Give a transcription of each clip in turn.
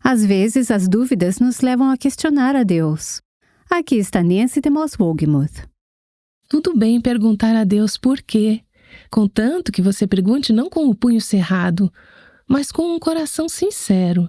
Às vezes, as dúvidas nos levam a questionar a Deus. Aqui está Nancy DeMoss Wolgemuth. Tudo bem perguntar a Deus por quê, contanto que você pergunte não com o punho cerrado, mas com um coração sincero.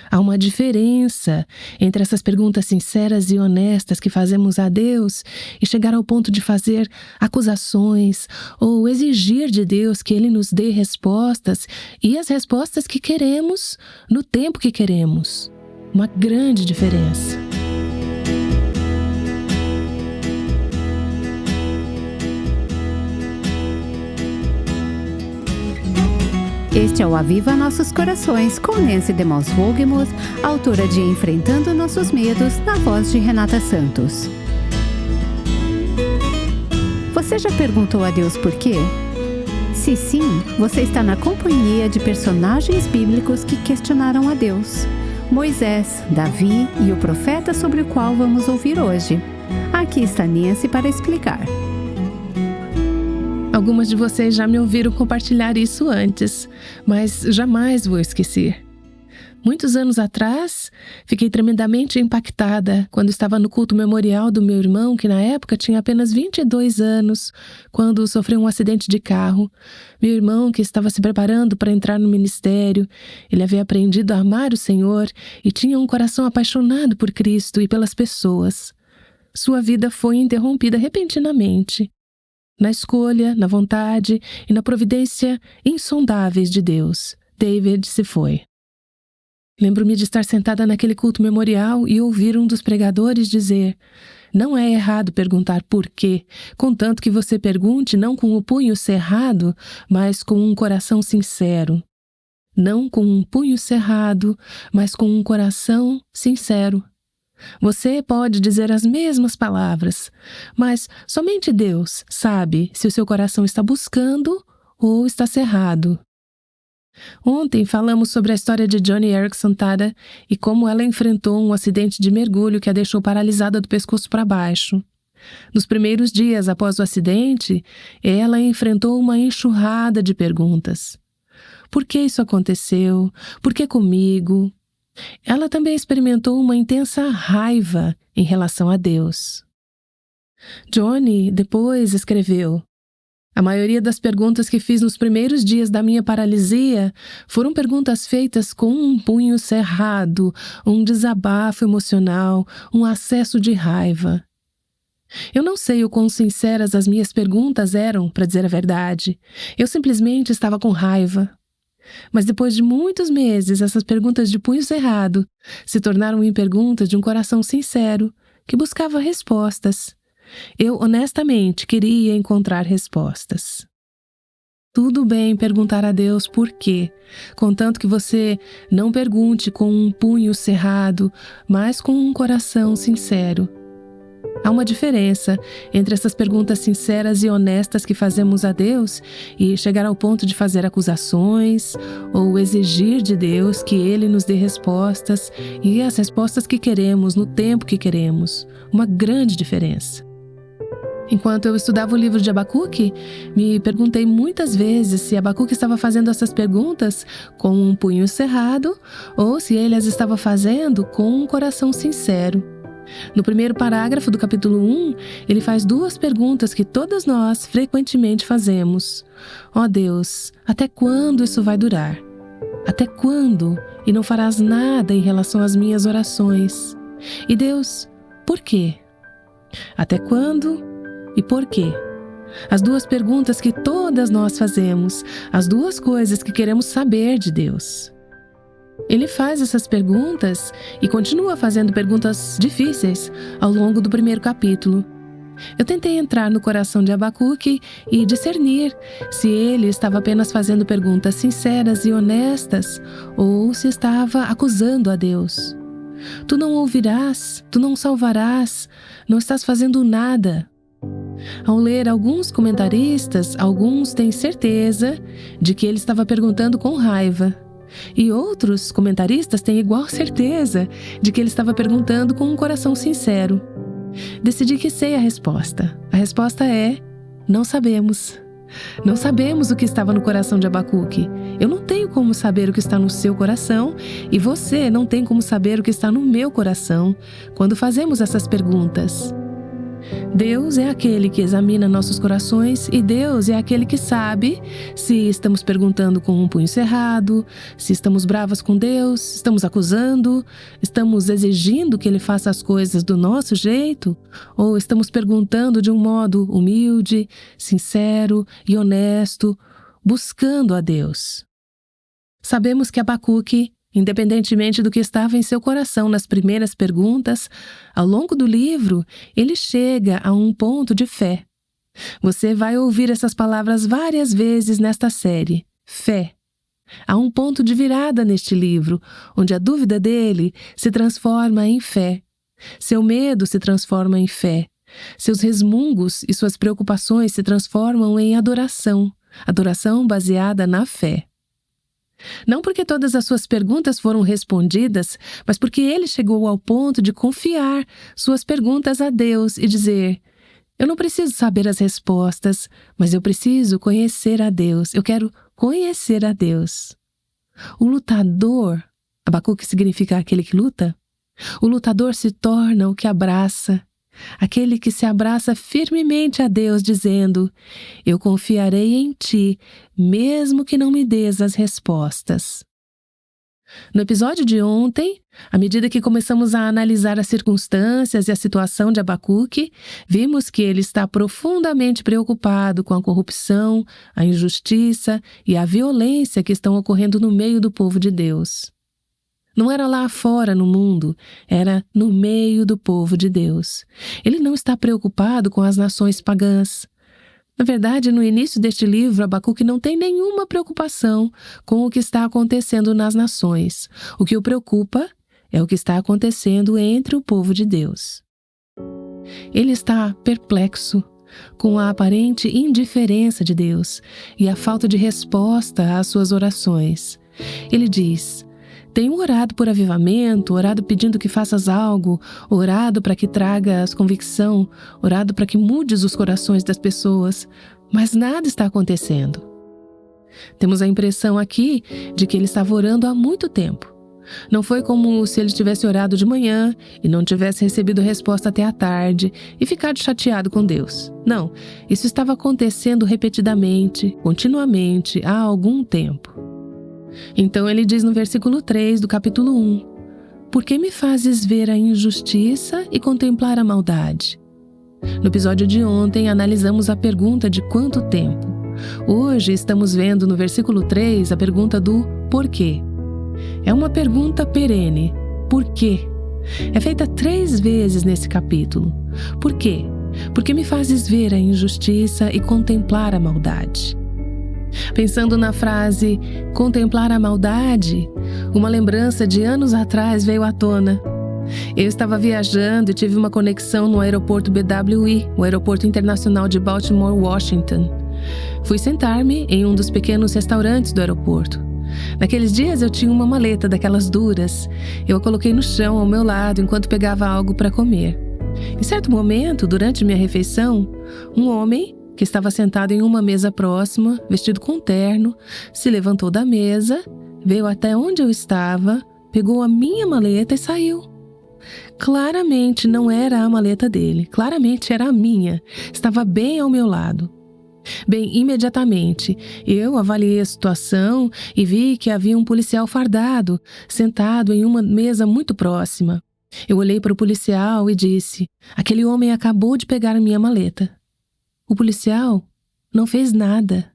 Há uma diferença entre essas perguntas sinceras e honestas que fazemos a Deus e chegar ao ponto de fazer acusações ou exigir de Deus que Ele nos dê respostas e as respostas que queremos no tempo que queremos. Uma grande diferença. Este é o Aviva Nossos Corações, com Nancy DeMoss Wolgemuth, autora de Enfrentando Nossos Medos, na voz de Renata Santos. Você já perguntou a Deus por quê? Se sim, você está na companhia de personagens bíblicos que questionaram a Deus. Moisés, Davi e o profeta sobre o qual vamos ouvir hoje. Aqui está Nancy para explicar. Algumas de vocês já me ouviram compartilhar isso antes, mas jamais vou esquecer. Muitos anos atrás, fiquei tremendamente impactada quando estava no culto memorial do meu irmão, que na época tinha apenas 22 anos, quando sofreu um acidente de carro. Meu irmão, que estava se preparando para entrar no ministério, ele havia aprendido a amar o Senhor e tinha um coração apaixonado por Cristo e pelas pessoas. Sua vida foi interrompida repentinamente. Na escolha, na vontade e na providência insondáveis de Deus, David se foi. Lembro-me de estar sentada naquele culto memorial e ouvir um dos pregadores dizer: não é errado perguntar por quê, contanto que você pergunte não com o punho cerrado, mas com um coração sincero. Não com um punho cerrado, mas com um coração sincero. Você pode dizer as mesmas palavras, mas somente Deus sabe se o seu coração está buscando ou está cerrado. Ontem falamos sobre a história de Joni Eareckson Tada e como ela enfrentou um acidente de mergulho que a deixou paralisada do pescoço para baixo. Nos primeiros dias após o acidente, ela enfrentou uma enxurrada de perguntas. Por que isso aconteceu? Por que comigo? Ela também experimentou uma intensa raiva em relação a Deus. Joni depois escreveu: a maioria das perguntas que fiz nos primeiros dias da minha paralisia foram perguntas feitas com um punho cerrado, um desabafo emocional, um acesso de raiva. Eu não sei o quão sinceras as minhas perguntas eram, para dizer a verdade. Eu simplesmente estava com raiva. Mas depois de muitos meses, essas perguntas de punho cerrado se tornaram em perguntas de um coração sincero, que buscava respostas. Eu honestamente queria encontrar respostas. Tudo bem perguntar a Deus por quê, contanto que você não pergunte com um punho cerrado, mas com um coração sincero. Há uma diferença entre essas perguntas sinceras e honestas que fazemos a Deus e chegar ao ponto de fazer acusações ou exigir de Deus que Ele nos dê respostas e as respostas que queremos no tempo que queremos. Uma grande diferença. Enquanto eu estudava o livro de Abacuque, me perguntei muitas vezes se Abacuque estava fazendo essas perguntas com um punho cerrado ou se ele as estava fazendo com um coração sincero. No primeiro parágrafo do capítulo 1, ele faz duas perguntas que todas nós frequentemente fazemos. Ó Deus, até quando isso vai durar? Até quando? E não farás nada em relação às minhas orações? E Deus, por quê? Até quando e por quê? As duas perguntas que todas nós fazemos, as duas coisas que queremos saber de Deus. Ele faz essas perguntas e continua fazendo perguntas difíceis ao longo do primeiro capítulo. Eu tentei entrar no coração de Abacuque e discernir se ele estava apenas fazendo perguntas sinceras e honestas ou se estava acusando a Deus. Tu não ouvirás, tu não salvarás, não estás fazendo nada. Ao ler alguns comentaristas, alguns têm certeza de que ele estava perguntando com raiva. E outros comentaristas têm igual certeza de que ele estava perguntando com um coração sincero. Decidi que sei a resposta. A resposta é: não sabemos. Não sabemos o que estava no coração de Abacuque. Eu não tenho como saber o que está no seu coração e você não tem como saber o que está no meu coração quando fazemos essas perguntas. Deus é aquele que examina nossos corações e Deus é aquele que sabe se estamos perguntando com um punho cerrado, se estamos bravas com Deus, estamos acusando, estamos exigindo que Ele faça as coisas do nosso jeito ou estamos perguntando de um modo humilde, sincero e honesto, buscando a Deus. Sabemos que Abacuque, independentemente do que estava em seu coração nas primeiras perguntas, ao longo do livro, ele chega a um ponto de fé. Você vai ouvir essas palavras várias vezes nesta série, fé. Há um ponto de virada neste livro, onde a dúvida dele se transforma em fé. Seu medo se transforma em fé. Seus resmungos e suas preocupações se transformam em adoração, adoração baseada na fé. Não porque todas as suas perguntas foram respondidas, mas porque ele chegou ao ponto de confiar suas perguntas a Deus e dizer: eu não preciso saber as respostas, mas eu preciso conhecer a Deus. Eu quero conhecer a Deus. O lutador, Abacuque significa aquele que luta, o lutador se torna o que abraça, aquele que se abraça firmemente a Deus, dizendo: eu confiarei em ti, mesmo que não me dês as respostas. No episódio de ontem, à medida que começamos a analisar as circunstâncias e a situação de Abacuque, vimos que ele está profundamente preocupado com a corrupção, a injustiça e a violência que estão ocorrendo no meio do povo de Deus. Não era lá fora no mundo, era no meio do povo de Deus. Ele não está preocupado com as nações pagãs. Na verdade, no início deste livro, Abacuque não tem nenhuma preocupação com o que está acontecendo nas nações. O que o preocupa é o que está acontecendo entre o povo de Deus. Ele está perplexo com a aparente indiferença de Deus e a falta de resposta às suas orações. Ele diz: tenho orado por avivamento, orado pedindo que faças algo, orado para que tragas convicção, orado para que mudes os corações das pessoas, mas nada está acontecendo. Temos a impressão aqui de que ele estava orando há muito tempo. Não foi como se ele tivesse orado de manhã e não tivesse recebido resposta até a tarde e ficado chateado com Deus. Não, isso estava acontecendo repetidamente, continuamente, há algum tempo. Então ele diz no versículo 3 do capítulo 1: por que me fazes ver a injustiça e contemplar a maldade? No episódio de ontem analisamos a pergunta de quanto tempo. Hoje estamos vendo no versículo 3 a pergunta do porquê. É uma pergunta perene. Por quê? É feita 3 vezes nesse capítulo. Por quê? Porque me fazes ver a injustiça e contemplar a maldade. Pensando na frase contemplar a maldade, uma lembrança de anos atrás veio à tona. Eu estava viajando e tive uma conexão no aeroporto BWI, o Aeroporto Internacional de Baltimore, Washington. Fui sentar-me em um dos pequenos restaurantes do aeroporto. Naqueles dias eu tinha uma maleta daquelas duras. Eu a coloquei no chão ao meu lado enquanto pegava algo para comer. Em certo momento, durante minha refeição, um homem que estava sentado em uma mesa próxima, vestido com terno, se levantou da mesa, veio até onde eu estava, pegou a minha maleta e saiu. Claramente não era a maleta dele, claramente era a minha, estava bem ao meu lado. Bem, imediatamente, eu avaliei a situação e vi que havia um policial fardado, sentado em uma mesa muito próxima. Eu olhei para o policial e disse: aquele homem acabou de pegar a minha maleta. O policial não fez nada.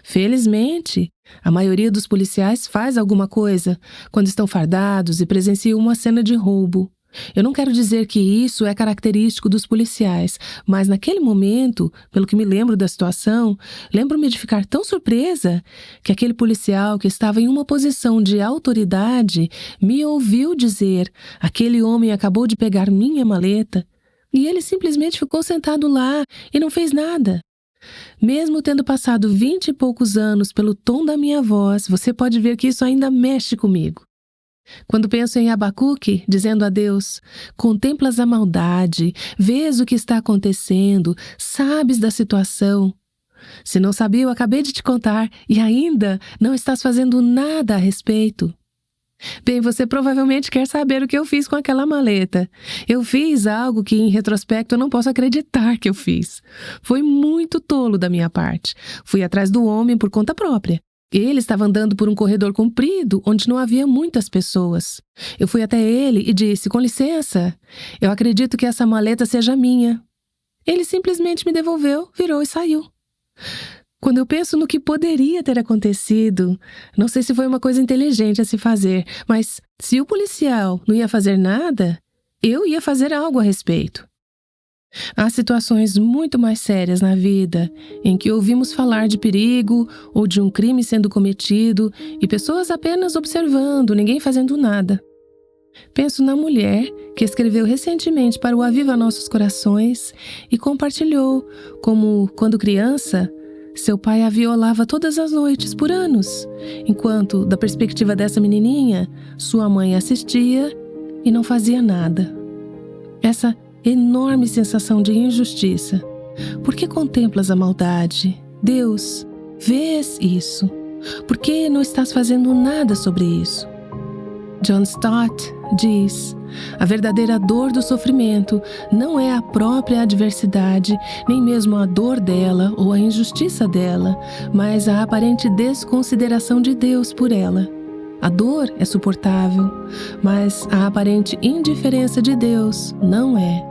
Felizmente, a maioria dos policiais faz alguma coisa quando estão fardados e presenciam uma cena de roubo. Eu não quero dizer que isso é característico dos policiais, mas naquele momento, pelo que me lembro da situação, lembro-me de ficar tão surpresa que aquele policial que estava em uma posição de autoridade me ouviu dizer: aquele homem acabou de pegar minha maleta. E ele simplesmente ficou sentado lá e não fez nada. Mesmo tendo passado 20 e poucos anos, pelo tom da minha voz, você pode ver que isso ainda mexe comigo. Quando penso em Abacuque, dizendo a Deus: contemplas a maldade, vês o que está acontecendo, sabes da situação, Se não sabia, eu acabei de te contar e ainda não estás fazendo nada a respeito. Bem, você provavelmente quer saber o que eu fiz com aquela maleta. Eu fiz algo que, em retrospecto, eu não posso acreditar que eu fiz. Foi muito tolo da minha parte. Fui atrás do homem por conta própria. Ele estava andando por um corredor comprido, onde não havia muitas pessoas. Eu fui até ele e disse, com licença, eu acredito que essa maleta seja minha. Ele simplesmente me devolveu, virou e saiu. Quando eu penso no que poderia ter acontecido, não sei se foi uma coisa inteligente a se fazer, mas se o policial não ia fazer nada, eu ia fazer algo a respeito. Há situações muito mais sérias na vida em que ouvimos falar de perigo ou de um crime sendo cometido e pessoas apenas observando, ninguém fazendo nada. Penso na mulher que escreveu recentemente para o Aviva Nossos Corações e compartilhou como, quando criança, seu pai a violava todas as noites por anos, enquanto, da perspectiva dessa menininha, sua mãe assistia e não fazia nada. Essa enorme sensação de injustiça. Por que contemplas a maldade? Deus, vês isso. Por que não estás fazendo nada sobre isso? John Stott diz: a verdadeira dor do sofrimento não é a própria adversidade, nem mesmo a dor dela ou a injustiça dela, mas a aparente desconsideração de Deus por ela. A dor é suportável, mas a aparente indiferença de Deus não é.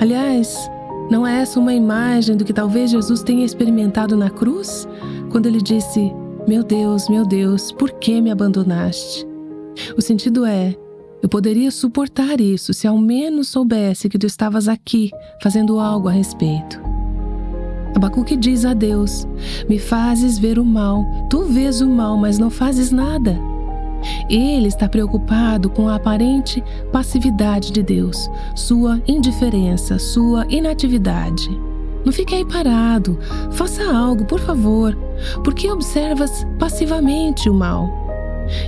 Aliás, não é essa uma imagem do que talvez Jesus tenha experimentado na cruz, quando ele disse: meu Deus, por que me abandonaste? O sentido é: eu poderia suportar isso se ao menos soubesse que tu estavas aqui, fazendo algo a respeito. Abacuque diz a Deus: me fazes ver o mal, tu vês o mal, mas não fazes nada. Ele está preocupado com a aparente passividade de Deus, sua indiferença, sua inatividade. Não fique aí parado, faça algo, por favor. Por que observas passivamente o mal?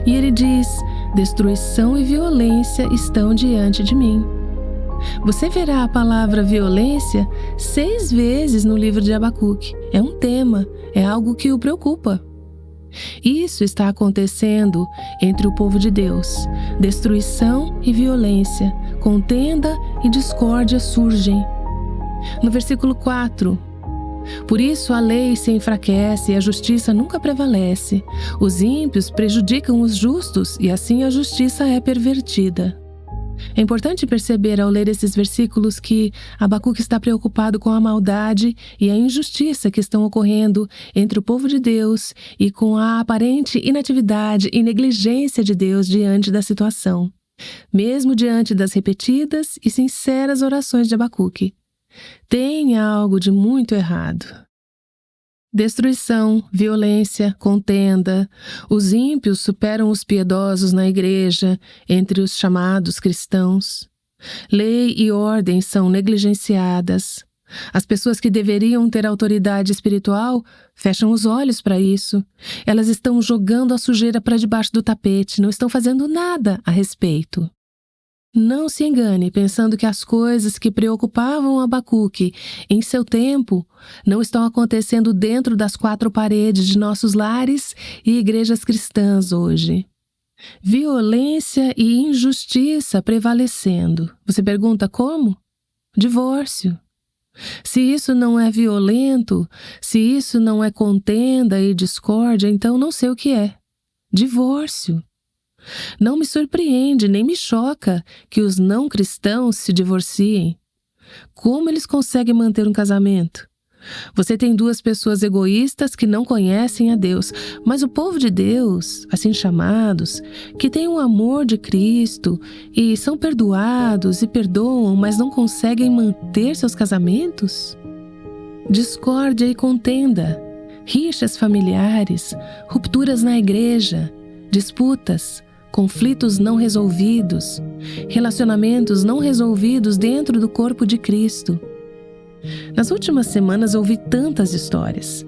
E ele diz: destruição e violência estão diante de mim. Você verá a palavra violência 6 vezes no livro de Abacuque. É um tema, é algo que o preocupa. Isso está acontecendo entre o povo de Deus. Destruição e violência, contenda e discórdia surgem. No versículo 4, por isso a lei se enfraquece e a justiça nunca prevalece. Os ímpios prejudicam os justos e assim a justiça é pervertida. É importante perceber ao ler esses versículos que Abacuque está preocupado com a maldade e a injustiça que estão ocorrendo entre o povo de Deus e com a aparente inatividade e negligência de Deus diante da situação, mesmo diante das repetidas e sinceras orações de Abacuque. Tem algo de muito errado. Destruição, violência, contenda. Os ímpios superam os piedosos na igreja, entre os chamados cristãos. Lei e ordem são negligenciadas. As pessoas que deveriam ter autoridade espiritual fecham os olhos para isso. Elas estão jogando a sujeira para debaixo do tapete, não estão fazendo nada a respeito. Não se engane pensando que as coisas que preocupavam Abacuque em seu tempo não estão acontecendo dentro das 4 paredes de nossos lares e igrejas cristãs hoje. Violência e injustiça prevalecendo. Você pergunta como? Divórcio. Se isso não é violento, se isso não é contenda e discórdia, então não sei o que é. Divórcio. Não me surpreende nem me choca que os não cristãos se divorciem. Como eles conseguem manter um casamento? Você tem 2 pessoas egoístas que não conhecem a Deus, mas o povo de Deus, assim chamados, que tem um amor de Cristo e são perdoados e perdoam, mas não conseguem manter seus casamentos? Discórdia e contenda, rixas familiares, rupturas na igreja, disputas, conflitos não resolvidos, relacionamentos não resolvidos dentro do corpo de Cristo. Nas últimas semanas ouvi tantas histórias.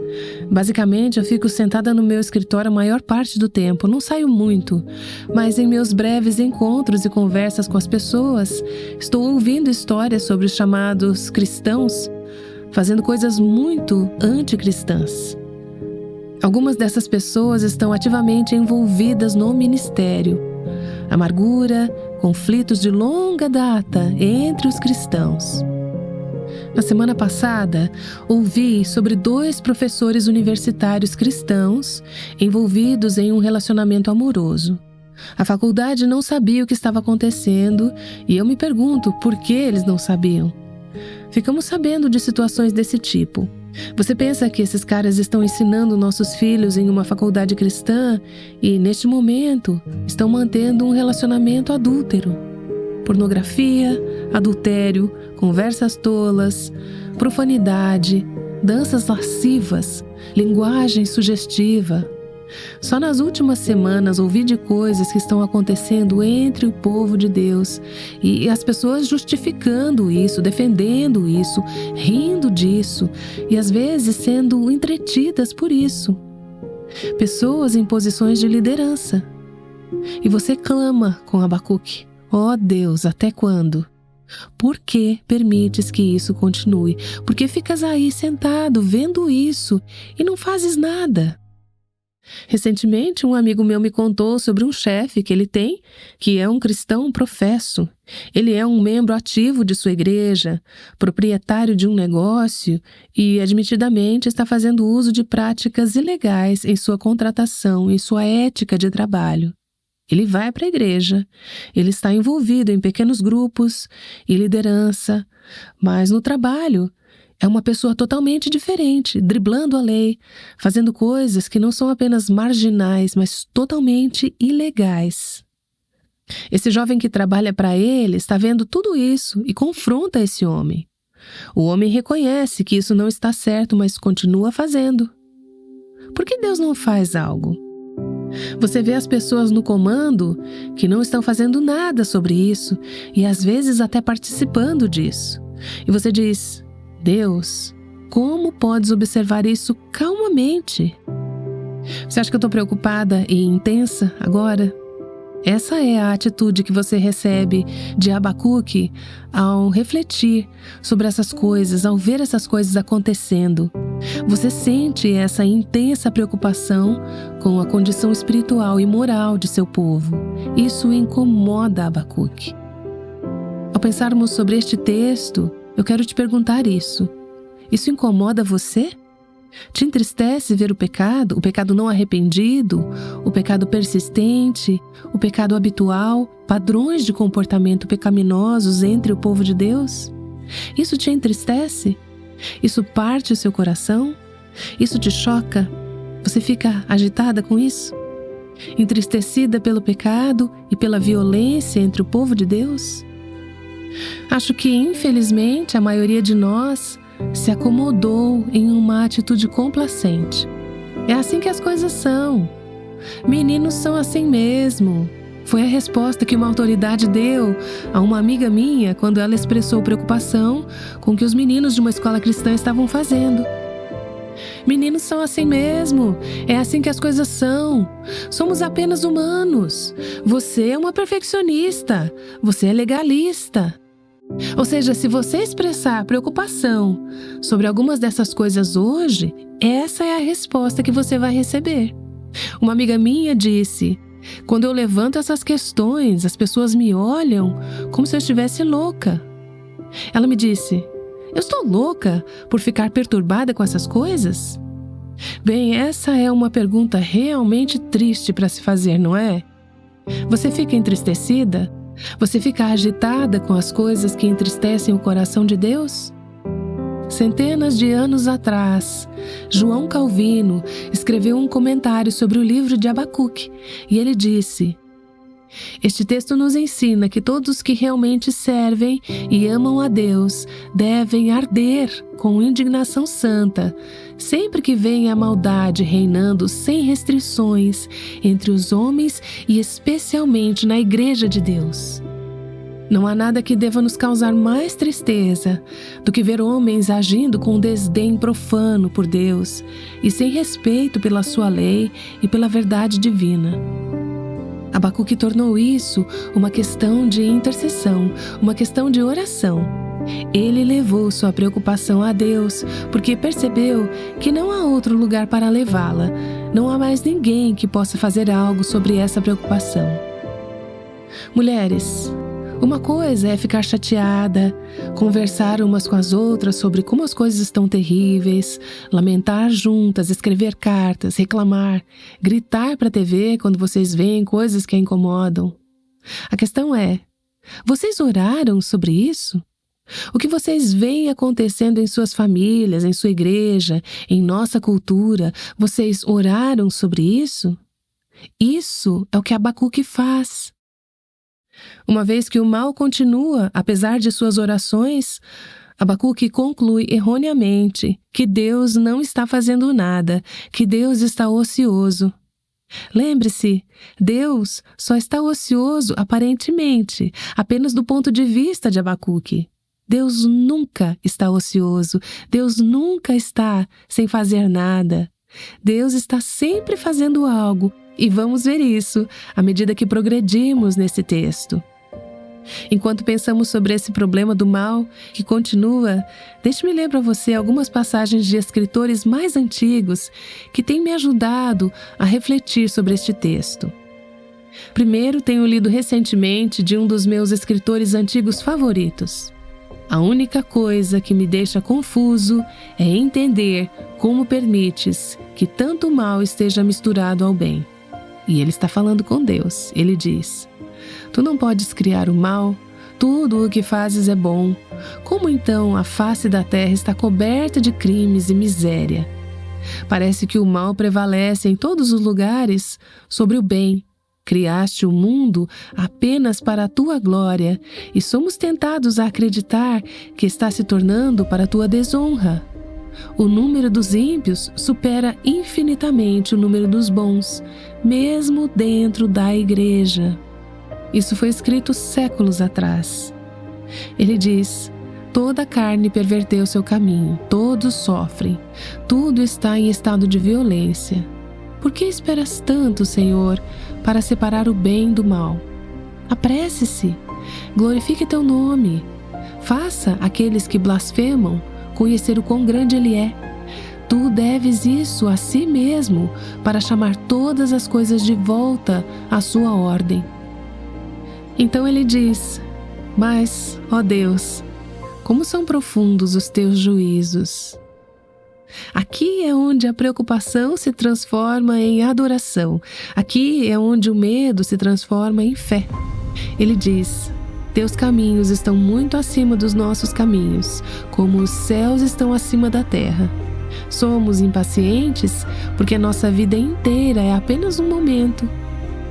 Basicamente, eu fico sentada no meu escritório a maior parte do tempo, não saio muito, mas em meus breves encontros e conversas com as pessoas, estou ouvindo histórias sobre os chamados cristãos, fazendo coisas muito anticristãs. Algumas dessas pessoas estão ativamente envolvidas no ministério. Amargura, conflitos de longa data entre os cristãos. Na semana passada, ouvi sobre 2 professores universitários cristãos envolvidos em um relacionamento amoroso. A faculdade não sabia o que estava acontecendo e eu me pergunto por que eles não sabiam. Ficamos sabendo de situações desse tipo. Você pensa que esses caras estão ensinando nossos filhos em uma faculdade cristã e, neste momento, estão mantendo um relacionamento adúltero? Pornografia, adultério, conversas tolas, profanidade, danças lascivas, linguagem sugestiva. Só nas últimas semanas ouvi de coisas que estão acontecendo entre o povo de Deus e as pessoas justificando isso, defendendo isso, rindo disso e às vezes sendo entretidas por isso. Pessoas em posições de liderança. E você clama com Abacuque: ó Deus, até quando? Por que permites que isso continue? Por que ficas aí sentado vendo isso e não fazes nada? Recentemente, um amigo meu me contou sobre um chefe que ele tem, que é um cristão professo. Ele é um membro ativo de sua igreja, proprietário de um negócio e, admitidamente, está fazendo uso de práticas ilegais em sua contratação e sua ética de trabalho. Ele vai para a igreja, ele está envolvido em pequenos grupos e liderança, mas no trabalho é uma pessoa totalmente diferente, driblando a lei, fazendo coisas que não são apenas marginais, mas totalmente ilegais. Esse jovem que trabalha para ele está vendo tudo isso e confronta esse homem. O homem reconhece que isso não está certo, mas continua fazendo. Por que Deus não faz algo? Você vê as pessoas no comando que não estão fazendo nada sobre isso e às vezes até participando disso. E você diz: Deus, como podes observar isso calmamente? Você acha que eu estou preocupada e intensa agora? Essa é a atitude que você recebe de Abacuque ao refletir sobre essas coisas, ao ver essas coisas acontecendo. Você sente essa intensa preocupação com a condição espiritual e moral de seu povo. Isso incomoda Abacuque. Ao pensarmos sobre este texto, eu quero te perguntar isso. Isso incomoda você? Te entristece ver o pecado não arrependido, o pecado persistente, o pecado habitual, padrões de comportamento pecaminosos entre o povo de Deus? Isso te entristece? Isso parte o seu coração? Isso te choca? Você fica agitada com isso? Entristecida pelo pecado e pela violência entre o povo de Deus? Acho que, infelizmente, a maioria de nós se acomodou em uma atitude complacente. É assim que as coisas são. Meninos são assim mesmo. Foi a resposta que uma autoridade deu a uma amiga minha quando ela expressou preocupação com o que os meninos de uma escola cristã estavam fazendo. Meninos são assim mesmo. É assim que as coisas são. Somos apenas humanos. Você é uma perfeccionista. Você é legalista. Ou seja, se você expressar preocupação sobre algumas dessas coisas hoje, essa é a resposta que você vai receber. Uma amiga minha disse: quando eu levanto essas questões, as pessoas me olham como se eu estivesse louca. Ela me disse: eu estou louca por ficar perturbada com essas coisas? Bem, essa é uma pergunta realmente triste para se fazer, não é? Você fica entristecida? Você fica agitada com as coisas que entristecem o coração de Deus? Centenas de anos atrás, João Calvino escreveu um comentário sobre o livro de Abacuque e ele disse: este texto nos ensina que todos que realmente servem e amam a Deus devem arder com indignação santa, sempre que vem a maldade reinando sem restrições entre os homens e especialmente na Igreja de Deus. Não há nada que deva nos causar mais tristeza do que ver homens agindo com desdém profano por Deus e sem respeito pela sua lei e pela verdade divina. Abacuque tornou isso uma questão de intercessão, uma questão de oração. Ele levou sua preocupação a Deus, porque percebeu que não há outro lugar para levá-la. Não há mais ninguém que possa fazer algo sobre essa preocupação. Mulheres, uma coisa é ficar chateada, conversar umas com as outras sobre como as coisas estão terríveis, lamentar juntas, escrever cartas, reclamar, gritar para a TV quando vocês veem coisas que a incomodam. A questão é, vocês oraram sobre isso? O que vocês veem acontecendo em suas famílias, em sua igreja, em nossa cultura, vocês oraram sobre isso? Isso é o que Abacuque faz. Uma vez que o mal continua, apesar de suas orações, Abacuque conclui erroneamente que Deus não está fazendo nada, que Deus está ocioso. Lembre-se, Deus só está ocioso aparentemente, apenas do ponto de vista de Abacuque. Deus nunca está ocioso, Deus nunca está sem fazer nada. Deus está sempre fazendo algo, e vamos ver isso à medida que progredimos nesse texto. Enquanto pensamos sobre esse problema do mal que continua, deixe-me ler para você algumas passagens de escritores mais antigos que têm me ajudado a refletir sobre este texto. Primeiro, tenho lido recentemente de um dos meus escritores antigos favoritos. A única coisa que me deixa confuso é entender como permites que tanto mal esteja misturado ao bem. E ele está falando com Deus. Ele diz: Tu não podes criar o mal, tudo o que fazes é bom. Como então a face da terra está coberta de crimes e miséria? Parece que o mal prevalece em todos os lugares sobre o bem. Criaste o mundo apenas para a tua glória e somos tentados a acreditar que está se tornando para a tua desonra. O número dos ímpios supera infinitamente o número dos bons, mesmo dentro da igreja. Isso foi escrito séculos atrás. Ele diz: toda a carne perverteu seu caminho, todos sofrem, tudo está em estado de violência. Por que esperas tanto, Senhor, para separar o bem do mal? Apresse-se, glorifique teu nome. Faça aqueles que blasfemam conhecer o quão grande Ele é. Tu deves isso a si mesmo para chamar todas as coisas de volta à sua ordem. Então ele diz: Mas, ó Deus, como são profundos os teus juízos. Aqui é onde a preocupação se transforma em adoração. Aqui é onde o medo se transforma em fé. Ele diz: Teus caminhos estão muito acima dos nossos caminhos, como os céus estão acima da terra. Somos impacientes porque nossa vida inteira é apenas um momento.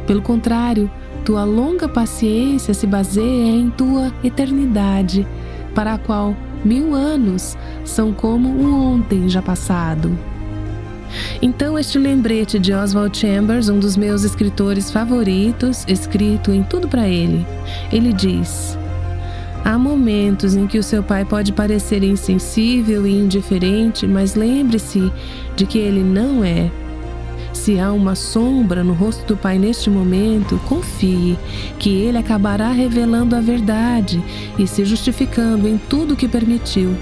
Pelo contrário, tua longa paciência se baseia em tua eternidade, para a qual 1000 anos são como um ontem já passado. Então este lembrete de Oswald Chambers, um dos meus escritores favoritos, escrito em Tudo para Ele, ele diz: há momentos em que o seu pai pode parecer insensível e indiferente, mas lembre-se de que ele não é. Se há uma sombra no rosto do pai neste momento, confie que ele acabará revelando a verdade e se justificando em tudo o que permitiu.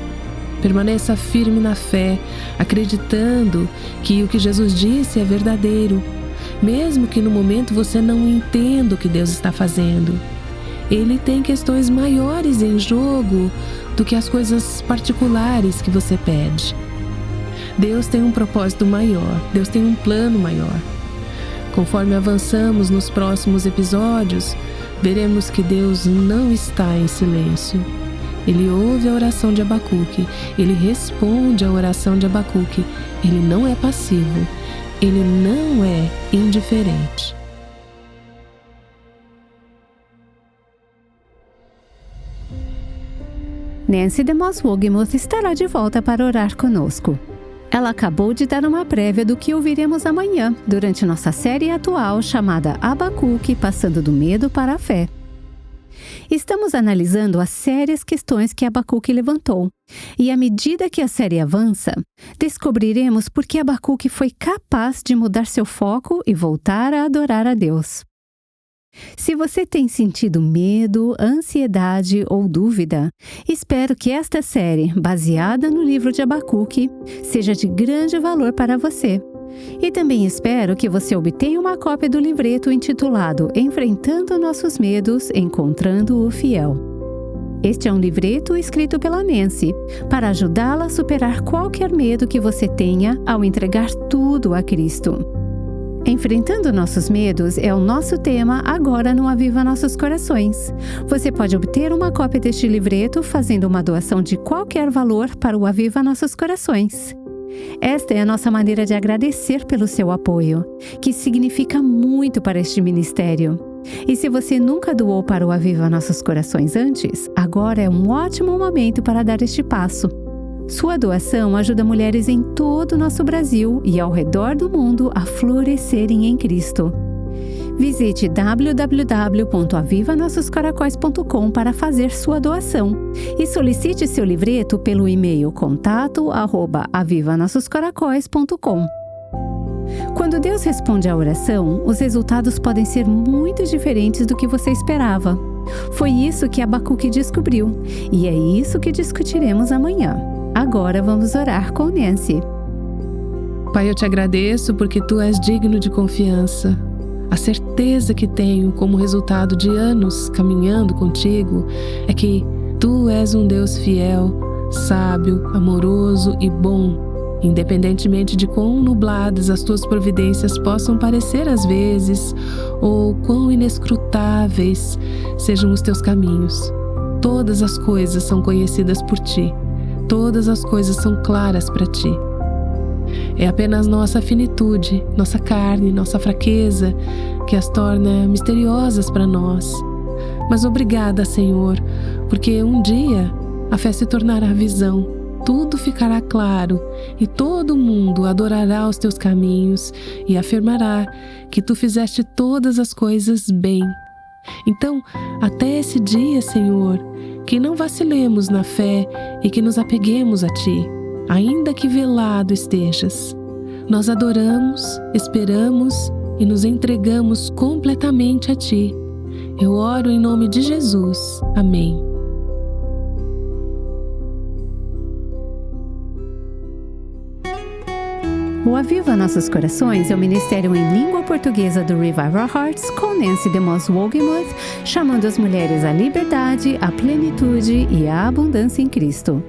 Permaneça firme na fé, acreditando que o que Jesus disse é verdadeiro, mesmo que no momento você não entenda o que Deus está fazendo. Ele tem questões maiores em jogo do que as coisas particulares que você pede. Deus tem um propósito maior, Deus tem um plano maior. Conforme avançamos nos próximos episódios, veremos que Deus não está em silêncio. Ele ouve a oração de Abacuque, ele responde à oração de Abacuque, ele não é passivo, ele não é indiferente. Nancy DeMoss Wogemuth estará de volta para orar conosco. Ela acabou de dar uma prévia do que ouviremos amanhã, durante nossa série atual chamada Abacuque, passando do medo para a fé. Estamos analisando as sérias questões que Abacuque levantou, e à medida que a série avança, descobriremos por que Abacuque foi capaz de mudar seu foco e voltar a adorar a Deus. Se você tem sentido medo, ansiedade ou dúvida, espero que esta série, baseada no livro de Abacuque, seja de grande valor para você. E também espero que você obtenha uma cópia do livreto intitulado Enfrentando Nossos Medos, Encontrando o Fiel. Este é um livreto escrito pela Nancy, para ajudá-la a superar qualquer medo que você tenha ao entregar tudo a Cristo. Enfrentando Nossos Medos é o nosso tema agora no Aviva Nossos Corações. Você pode obter uma cópia deste livreto fazendo uma doação de qualquer valor para o Aviva Nossos Corações. Esta é a nossa maneira de agradecer pelo seu apoio, que significa muito para este ministério. E se você nunca doou para o Aviva Nossos Corações antes, agora é um ótimo momento para dar este passo. Sua doação ajuda mulheres em todo o nosso Brasil e ao redor do mundo a florescerem em Cristo. Visite www.avivanossoscaracóis.com para fazer sua doação e solicite seu livreto pelo e-mail contato@avivanossoscaracóis.com. Quando Deus responde à oração, os resultados podem ser muito diferentes do que você esperava. Foi isso que Abacuque descobriu, e é isso que discutiremos amanhã. Agora vamos orar com Nancy. Pai, eu te agradeço porque Tu és digno de confiança. A certeza que tenho como resultado de anos caminhando contigo é que Tu és um Deus fiel, sábio, amoroso e bom, independentemente de quão nubladas as Tuas providências possam parecer às vezes, ou quão inescrutáveis sejam os Teus caminhos. Todas as coisas são conhecidas por Ti, todas as coisas são claras para Ti. É apenas nossa finitude, nossa carne, nossa fraqueza que as torna misteriosas para nós. Mas obrigada, Senhor, porque um dia a fé se tornará visão, tudo ficará claro e todo mundo adorará os Teus caminhos e afirmará que Tu fizeste todas as coisas bem. Então, até esse dia, Senhor, que não vacilemos na fé e que nos apeguemos a Ti, ainda que velado estejas. Nós adoramos, esperamos e nos entregamos completamente a Ti. Eu oro em nome de Jesus. Amém. O Aviva Nossos Corações é o ministério em língua portuguesa do Revival Hearts com Nancy DeMoss Wogemuth, chamando as mulheres à liberdade, à plenitude e à abundância em Cristo.